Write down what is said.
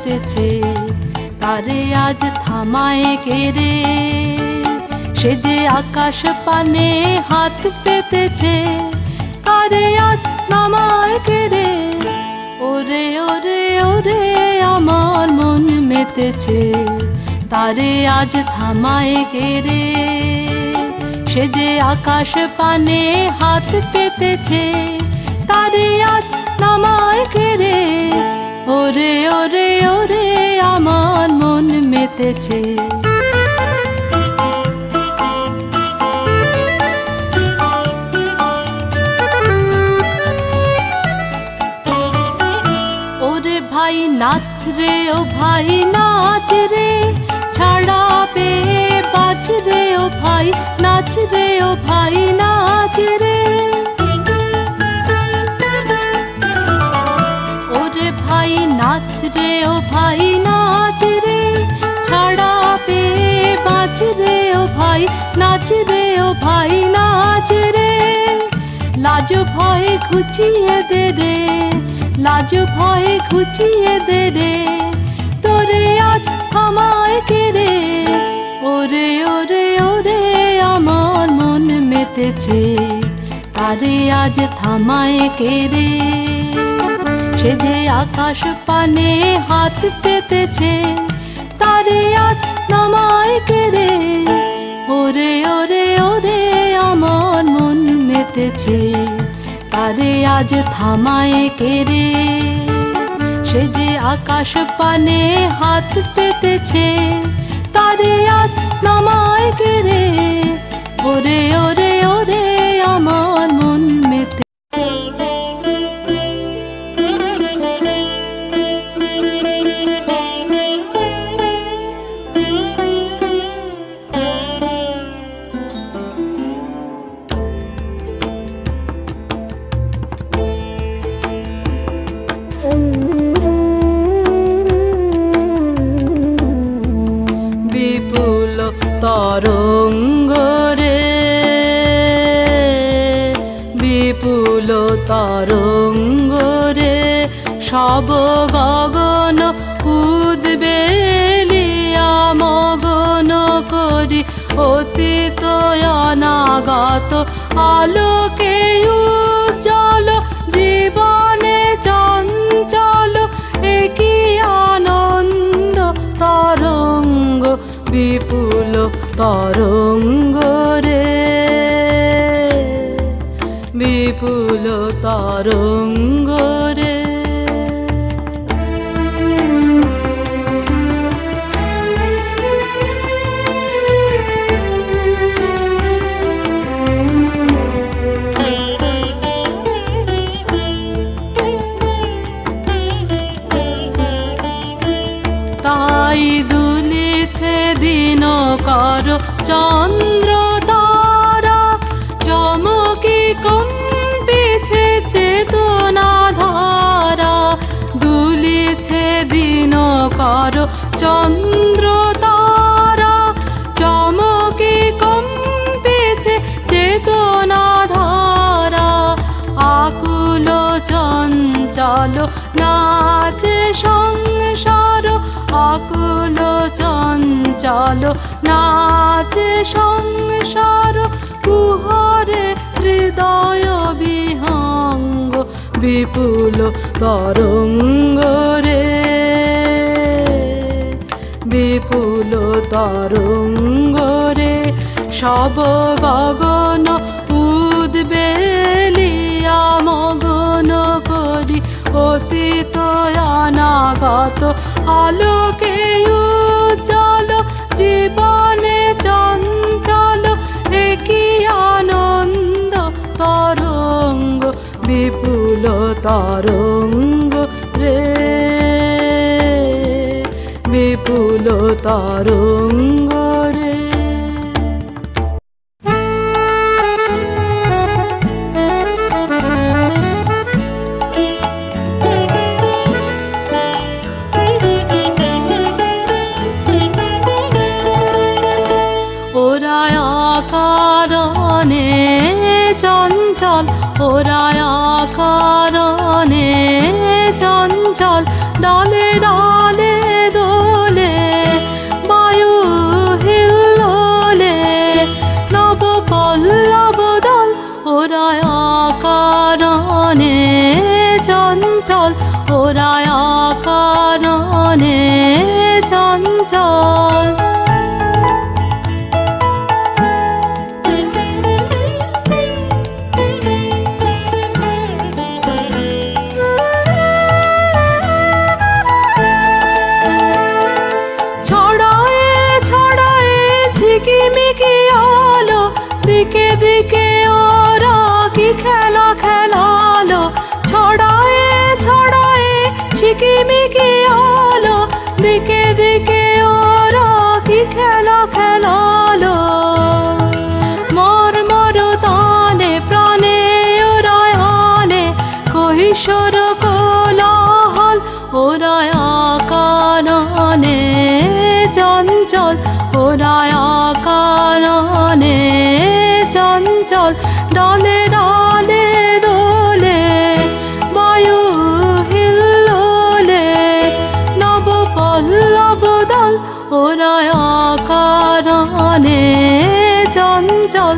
পেতেছে তারে আজ থামায় কে রে। সে যে আকাশ পানে হাত পেতেছে তারে আজ নামায় কে রে। ওরে ওরে ওরে আমার মন মেতেছে তারে আজ থামায় কে রে। সে যে আকাশ পানে হাত পেতেছে তারে আজ নামায় কে রে। ওরে ওরে ওরে আমার মন মেতেছে। ওরে ভাই নাচ রে ও ভাই নাচ রে, ছাড়া পে বাজ রে ও ভাই নাচ রে ও ভাই নাচ রে। ওরে ভাই নাচ রে ও ভাই নাচ রে, ছাড়া পে বাজ রে ও ভাই নাচ রে ও ভাই নাচ রে। লাজ ভয় ঘুচিয়ে দে রে, লাজ ভয় ঘুচিয়ে দে রে, তোরে আজ থামায় কে রে। ওরে ওরে ওরে আমার মন মেতেছে তারে আজ থামায় কে রে। সে যে আকাশ পানে হাত পেতেছে তারে আজ নামায় কে রে। ওরে ওরে ওরে আমার মন মেতেছে তারে আজ থামায় কে রে। সে যে আকাশ পানে হাত পেতেছে তারে আজ নামায় কে রে। ওরে ওরে ওরে আমার মন মেতে। বিপুল তরঙ্গ রে, বিপুল তরঙ্গ রে, সব গগন উদ্বেলিয়া মগন করি অতীত অনাগত আলোকে উজ্জ্বল জীবনে চঞ্চল একই আনন্দ তরঙ্গ। বিপুল তরঙ্গ রে, বিপুল তরঙ্গ রে। তাই দুলিছে দিনকর চন্দ্র তারা, চমকি কম্পিছে চেতনা ধারা। দুলিছে দিনকর চন্দ্র তারা, চমকি কম্পিছে চেতনা ধারা। আকুল চঞ্চল নাচে সংসার, আকুল চঞ্চল নাচে সংসার। কুহরে হৃদয় বিহঙ্গ, বিপুল তরঙ্গ রে, বিপুল তরঙ্গ রে। সব গগন উদ্বেলিয়া মগন করি অতীত অনাগত আলোকে উজ্জ্বল জীবনে চঞ্চল একই আনন্দ তরঙ্গ। বিপুল তরঙ্গ রে, বিপুল তরঙ্গ রে। ওরা আকারণে চঞ্চল, ওরা আকারণে চঞ্চল, ডালে ডালে ওরা অকারণে চঞ্চল। ঝিকিমিকি আলো, দিকে দিকে ওরা কি খেলা খেলালো। ছড়ায়ে ছড়ায়ে ঝিকিমিকি আলো, দিকে দিকে ওরা কি খেলা খেলালো। মর্মর তানে প্রাণে ওরা আনে কৈশোর কোলাহল, ওরা অকারণে চঞ্চল, ওরা অকারণে চঞ্চল। ডালে ডালে দোলে বায়ু হিল্লোলে, নব পল্লব দল, ওরা অকারণে চঞ্চল।